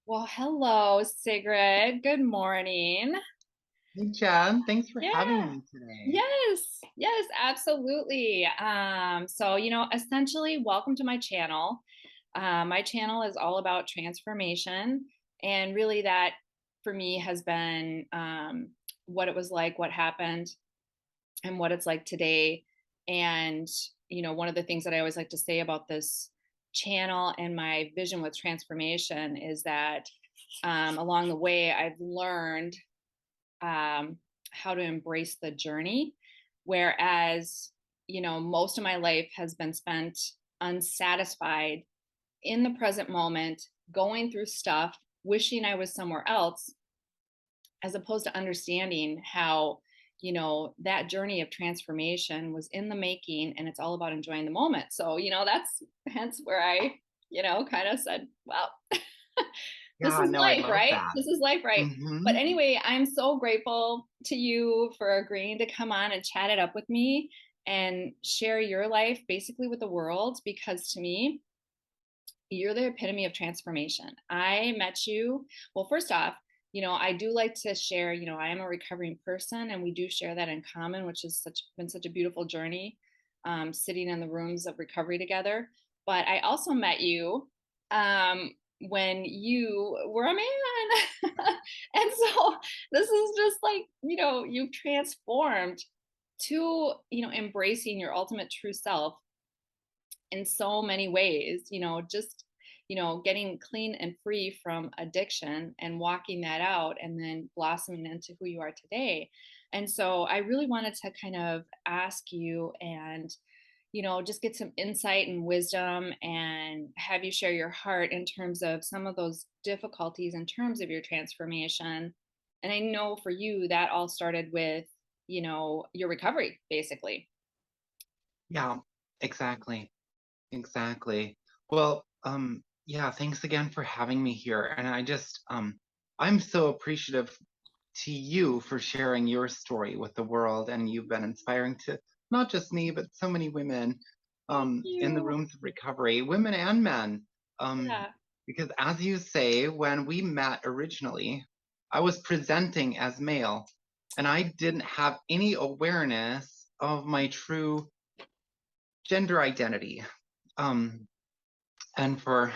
Well, hello, Sigrid. Good morning. Hey Jen, thanks for having Yeah. me today. Yes, absolutely. Essentially, welcome to my channel. My channel is all about transformation, and really that for me has been what it was like, what happened, and what it's like today. And, one of the things that I always like to say about this channel and my vision with transformation is that along the way, I've learned um, how to embrace the journey. Whereas, most of my life has been spent unsatisfied in the present moment, going through stuff, wishing I was somewhere else, as opposed to understanding how, that journey of transformation was in the making and it's all about enjoying the moment. So, that's hence where I, kind of said, well, this Yeah, is no, I life, love right? that. This is life, right? But hmm anyway, I'm so grateful to you for agreeing to come on and chat it up with me and share your life basically with the world because to me, you're the epitome of transformation. I met you, well, first off, I do like to share, I am a recovering person and we do share that in common, which has been such a beautiful journey, sitting in the rooms of recovery together. But I also met you um, when you were a man. And so this is just like, you've transformed to, embracing your ultimate true self in so many ways, just, getting clean and free from addiction and walking that out and then blossoming into who you are today. And so I really wanted to kind of ask you and, just get some insight and wisdom and have you share your heart in terms of some of those difficulties in terms of your transformation. And I know for you that all started with, your recovery, basically. Yeah, exactly. Exactly. Well, yeah, thanks again for having me here. And I'm so appreciative to you for sharing your story with the world. And you've been inspiring to not just me, but so many women Thank in the you. rooms of recovery, women and men. Um, Yeah. because as you say, when we met originally, I was presenting as male, and I didn't have any awareness of my true gender identity. Um, and for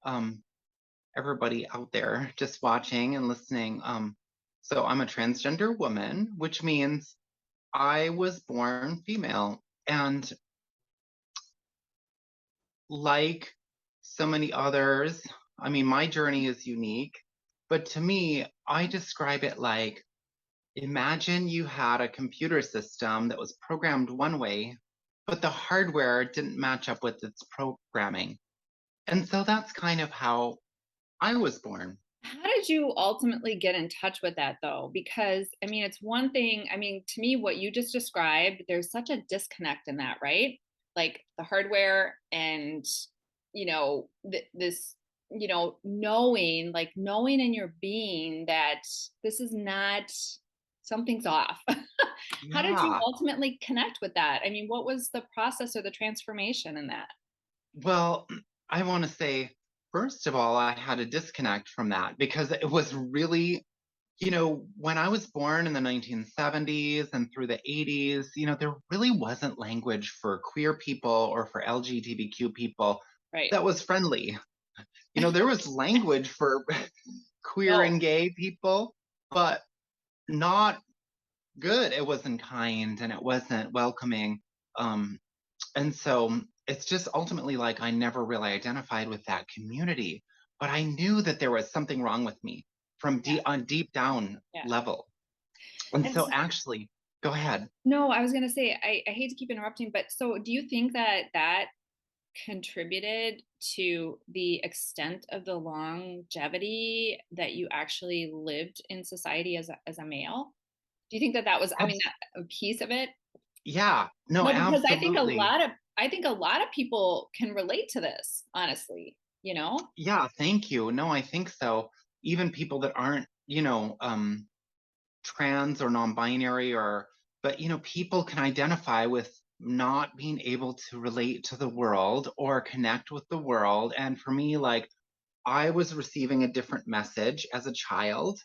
um, everybody out there just watching and listening, so I'm a transgender woman, which means I was born female. And like so many others, I mean, my journey is unique, but to me, I describe it like imagine you had a computer system that was programmed one way, but the hardware didn't match up with its programming. And so that's kind of how I was born. How did you ultimately get in touch with that though? Because I mean, it's one thing, I mean, to me, what you just described, there's such a disconnect in that, right? Like the hardware and, this, knowing, like knowing in your being that this is not, something's off. How did you Yeah. ultimately connect with that? I mean, what was the process or the transformation in that? Well, I want to say, first of all, I had a disconnect from that because it was really, when I was born in the 1970s and through the 80s, there really wasn't language for queer people or for LGBTQ people Right. that was friendly. There was language for queer No. and gay people, but not good. It wasn't kind and it wasn't welcoming. Um, and so it's just ultimately like I never really identified with that community, but I knew that there was something wrong with me from Yeah. deep down Yeah. level. And And so actually, go ahead. no, I was going to say, I hate to keep interrupting, but so do you think that that contributed to the extent of the longevity that you actually lived in society as a male? Do you think that that was, I mean, Abs- that, a piece of it? yeah, no, No, because absolutely. I think a lot of people can relate to this, honestly, you know? Yeah, thank you. No, I think so. Even people that aren't, trans or non-binary but people can identify with not being able to relate to the world or connect with the world. And for me, like I was receiving a different message as a child.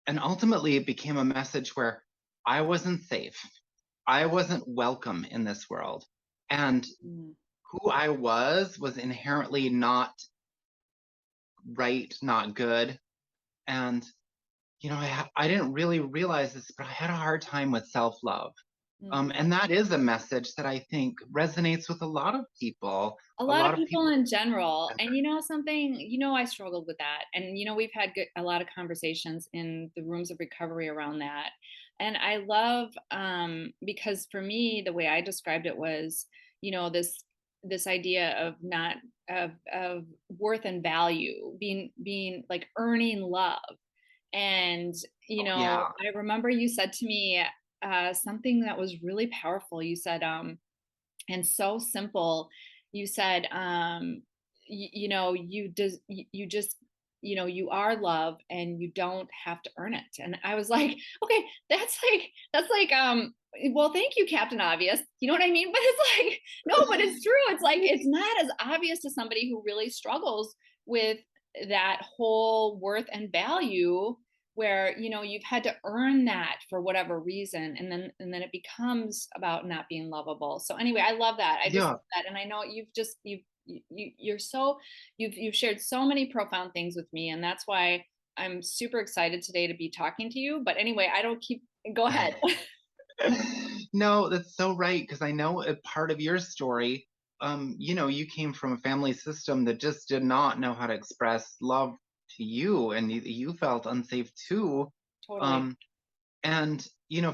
And ultimately, it became a message where I wasn't safe. I wasn't welcome in this world. And Mm, who I was inherently not right, not good. And, I didn't really realize this, but I had a hard time with self love. mm. And that is a message that I think resonates with a lot of people. A A lot of lot of people people. in general. And you know something, I struggled with that. And we've had a lot of conversations in the rooms of recovery around that. And I love because for me, the way I described it was, this idea of not of worth and value, being like earning love. And Yeah, I remember you said to me something that was really powerful. You said, and so simple. You said, you just, you are love and you don't have to earn it. And I was like, okay, that's like, well, thank you, Captain Obvious. You know what I mean? But it's like, no, but it's true. It's like, it's not as obvious to somebody who really struggles with that whole worth and value, where you've had to earn that for whatever reason, and then it becomes about not being lovable. So anyway, I love that. I just yeah. love that. And I know you're so, you've shared so many profound things with me, and that's why I'm super excited today to be talking to you. But anyway, I don't keep, go ahead. No, that's so right. Because I know a part of your story, you came from a family system that just did not know how to express love to you, and you felt unsafe too. Totally. Um, and,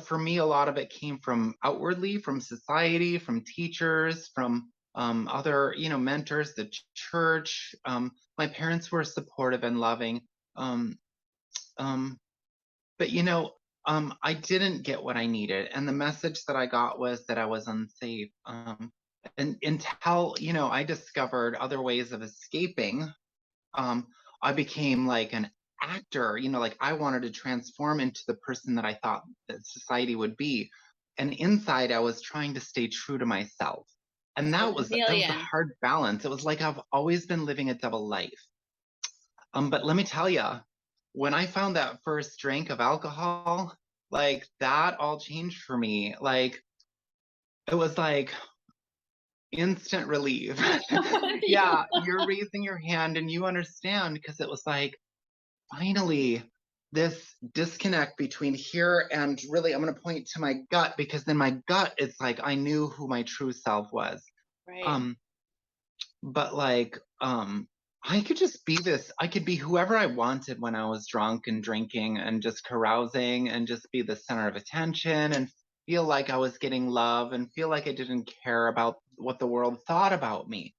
for me, a lot of it came from outwardly, from society, from teachers, from other, mentors, the church. My parents were supportive and loving. Um, um, but I didn't get what I needed, and the message that I got was that I was unsafe. And until I discovered other ways of escaping, um, I became like an actor. Like I wanted to transform into the person that I thought that society would be, and inside I was trying to stay true to myself. And So that was a chameleon. hard balance. It was like I've always been living a double life. But let me tell you, when I found that first drink of alcohol, like that all changed for me. Like it was like instant relief. Yeah. Yeah, you're raising your hand and you understand because it was like finally this disconnect between here and really I'm going to point to my gut because then my gut it's like I knew who my true self was. Right. Um but like I could just be this, I could be whoever I wanted when I was drunk and drinking and just carousing and just be the center of attention and feel like I was getting love and feel like I didn't care about what the world thought about me.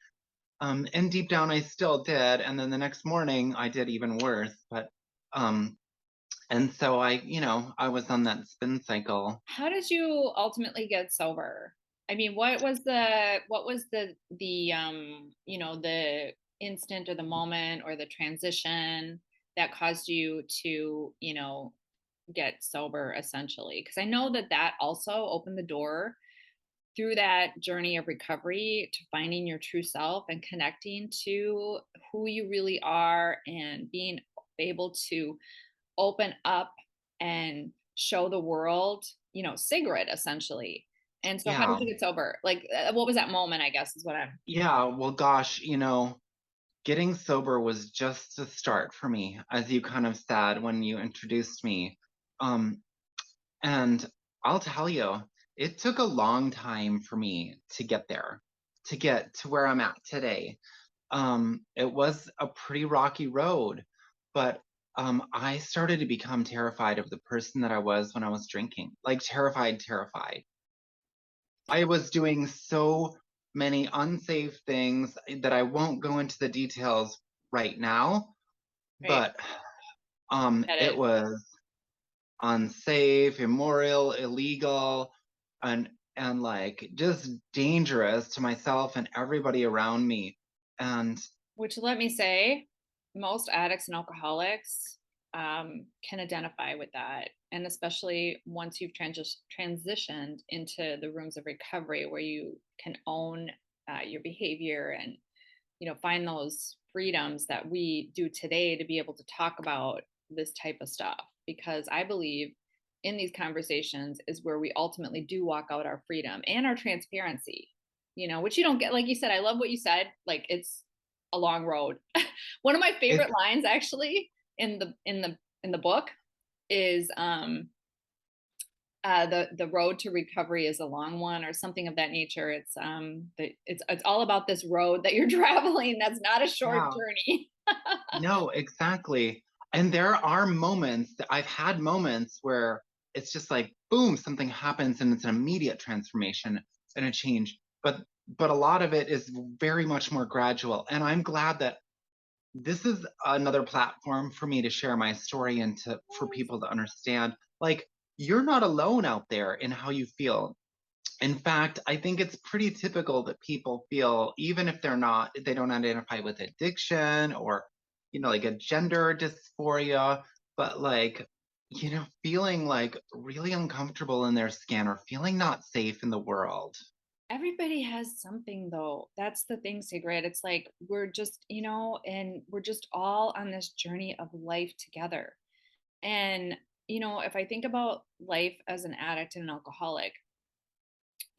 And deep down I still did, and then the next morning I did even worse. But and so I was on that spin cycle. How did you ultimately get sober? I mean, what was the instant or the moment or the transition that caused you to, get sober essentially? Because I know that that also opened the door through that journey of recovery to finding your true self and connecting to who you really are and being able to open up and show the world, Sigrid essentially. And so how did Yeah. you get sober? Like, what was that moment, I guess, is what I'm. Yeah, well gosh, getting sober was just a start for me, as you kind of said when you introduced me. Um, and I'll tell you, it took a long time for me to get there, to get to where I'm at today. It was a pretty rocky road, but I started to become terrified of the person that I was when I was drinking, like terrified, terrified. I was doing so many unsafe things that I won't go into the details right now, Right. but Get it it. was unsafe, immoral, illegal, and like just dangerous to myself and everybody around me. And Which, let me say, most addicts and alcoholics can identify with that. And especially once you've transitioned into the rooms of recovery where you can own your behavior and, find those freedoms that we do today to be able to talk about this type of stuff, because I believe in these conversations is where we ultimately do walk out our freedom and our transparency, which you don't get. Like you said, I love what you said. Like, it's a long road. One of my It's favorite lines actually in the book is the road to recovery is a long one, or something of that nature. It's all about this road that you're traveling. That's not a short yeah, journey. no, exactly. And there are moments that I've had moments where it's just like boom, something happens and it's an immediate transformation and a change. But a lot of it is very much more gradual. And I'm glad that this is another platform for me to share my story and to for people to understand like you're not alone out there in how you feel. In fact, I think it's pretty typical that people feel, even if they don't identify with addiction or, like a gender dysphoria, but like, feeling like really uncomfortable in their skin or feeling not safe in the world. Everybody has something, though. That's the thing, Sigrid. It's like we're just, and we're just all on this journey of life together. And, if I think about life as an addict and an alcoholic,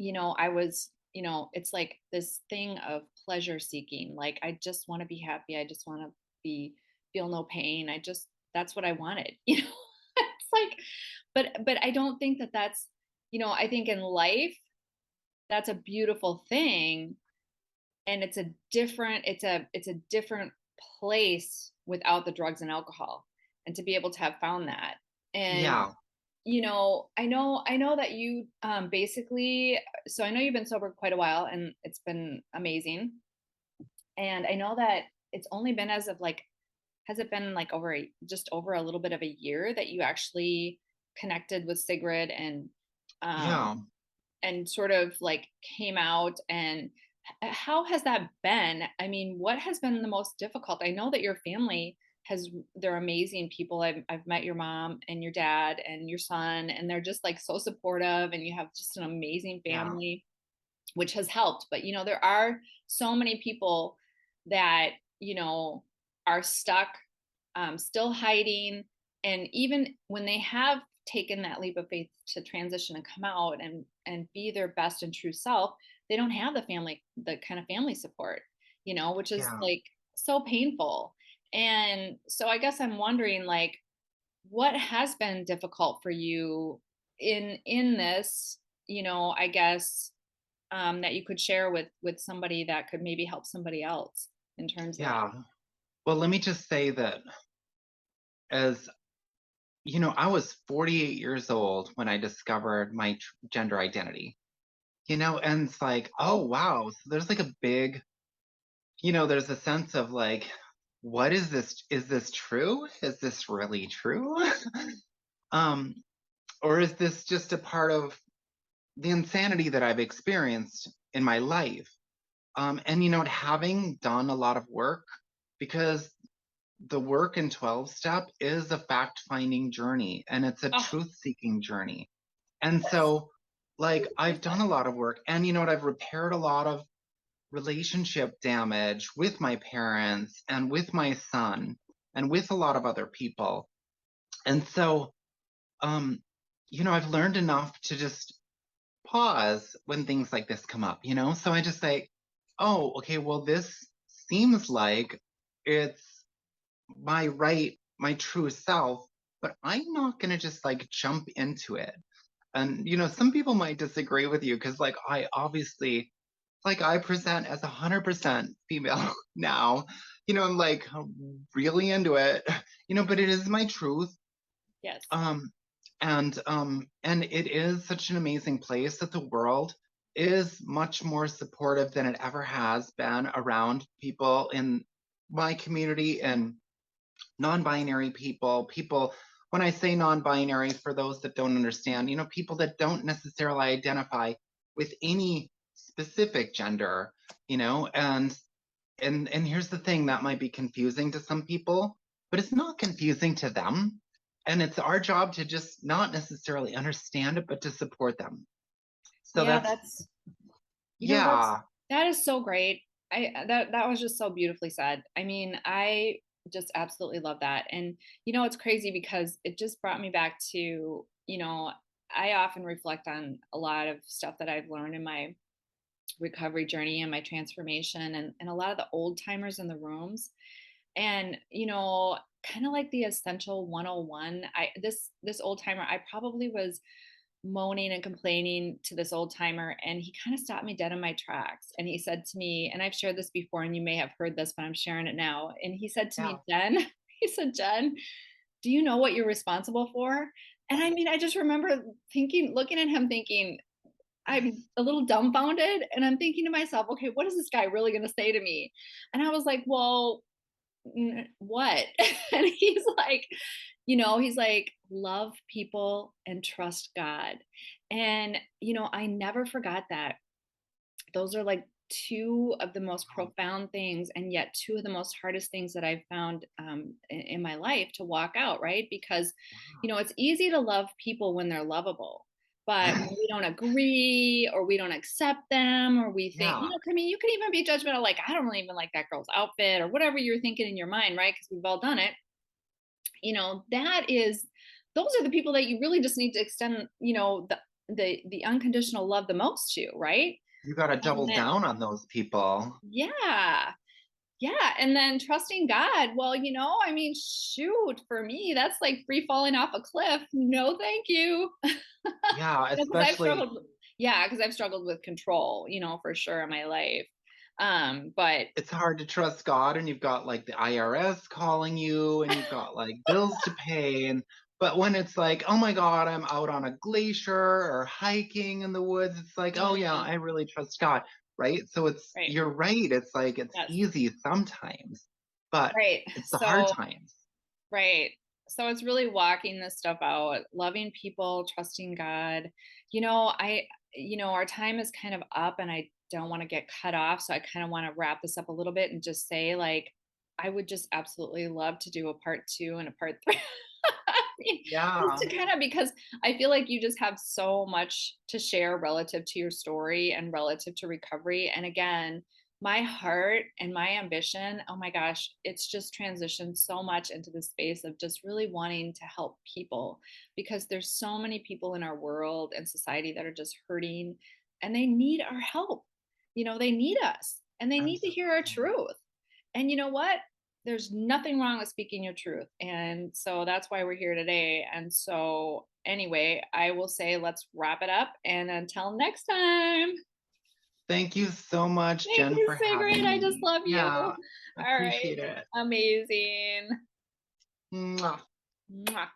I was, it's like this thing of pleasure seeking. Like, I just want to be happy. I just want to be, feel no pain. That's what I wanted, It's like, but I don't think that that's, I think in life, that's a beautiful thing. And it's a different place without the drugs and alcohol. And to be able to have found that. And Yeah, I know that you basically, so I know you've been sober quite a while and it's been amazing. And I know that it's only been as of like, has it been like just over a little bit of a year that you actually connected with Sigrid yeah, um, and sort of like came out, and how has that been? I mean, what has been the most difficult? I know that your family they're amazing people. I've met your mom and your dad and your son, and they're just like so supportive, and you have just an amazing yeah, family, which has helped. But there are so many people that are stuck, still hiding, and even when they have taken that leap of faith to transition and come out and be their best and true self, they don't have the kind of family support, which is yeah, like so painful. And so I guess I'm wondering, like, what has been difficult for you in this, I guess, that you could share with somebody that could maybe help somebody else in terms of that. yeah. Well, let me just say that as I was 48 years old when I discovered my gender identity, and it's like, Oh, oh, wow. So there's like a big, there's a sense of like, what is this? Is this true? Is this really true? um, or is this just a part of the insanity that I've experienced in my life? And, having done a lot of work, because the work in 12 step is a fact finding journey and it's a oh, truth seeking journey. And yes. so, like, I've done a lot of work and I've repaired a lot of relationship damage with my parents and with my son and with a lot of other people. And so, um, I've learned enough to just pause when things like this come up, So I just say, oh, okay, well, this seems like it's my true self, but I'm not going to just like jump into it. And, some people might disagree with you because, like, I obviously, like, I present as 100% female now, I'm like really into it, but it is my truth. Yes. Um, and it is such an amazing place that the world is much more supportive than it ever has been around people in my community and non-binary people. When I say non-binary, for those that don't understand, people that don't necessarily identify with any specific gender, and here's the thing that might be confusing to some people, but it's not confusing to them. And it's our job to just not necessarily understand it, but to support them. So Yeah, that's, that's yeah, that is so great. That was just so beautifully said. I mean, I just absolutely love that. And it's crazy because it just brought me back to, I often reflect on a lot of stuff that I've learned in my recovery journey and my transformation, and a lot of the old timers in the rooms. And kind of like the essential 101, this old timer, I probably was moaning and complaining to this old timer, and he kind of stopped me dead in my tracks, and he said to me, and I've shared this before and you may have heard this, but I'm sharing it now. And he said to Yeah. me, Jen, he said, Jen, do you know what you're responsible for? And I mean, I just remember thinking, looking at him thinking, I'm a little dumbfounded, and I'm thinking to myself, okay, what is this guy really going to say to me? And I was like, well, what? And he's like, love people and trust God. And, I never forgot that. Those are like two of the most Oh, profound things, and yet two of the most hardest things that I've found in my life to walk out, right? Because, it's easy to love people when they're lovable. But when wow. we don't agree, or we don't accept them, or we think, Yeah. I mean, you could even be judgmental, like, I don't really even like that girl's outfit, or whatever you're thinking in your mind, right? Because we've all done it. That is, those are the people that you really just need to extend, the unconditional love the most to, right? You gotta And double then, down on those people. yeah, yeah. And then trusting God. Well, I mean, shoot, for me, that's like free falling off a cliff. No, thank you. Yeah, Because I've especially struggled. Yeah, because I've struggled with control, for sure in my life. But it's hard to trust God and you've got like the IRS calling you and you've got like bills to pay and but when it's like, oh my God, I'm out on a glacier or hiking in the woods, it's like, oh yeah, mm, I really trust God, right? So it's right, you're right. It's like it's yes, easy sometimes, but right. it's the hard So times. right. So it's really walking this stuff out, loving people, trusting God. Our time is kind of up, and I don't want to get cut off. So I kind of want to wrap this up a little bit and just say, like, I would just absolutely love to do a part two and a part three. I mean, just Yeah. to kind of, because I feel like you just have so much to share relative to your story and relative to recovery. And again, my heart and my ambition, oh my gosh, it's just transitioned so much into the space of just really wanting to help people, because there's so many people in our world and society that are just hurting, and they need our help. They need us, and they need to hear our Absolutely. truth. And you know what? There's nothing wrong with speaking your truth. And so that's why we're here today. And so, anyway, I will say let's wrap it up. And until next time. Thank you so much, Thank Jen, you, for Sigrid. having I just me. love you. Yeah, All right. appreciate it. Amazing. Mwah. Mwah.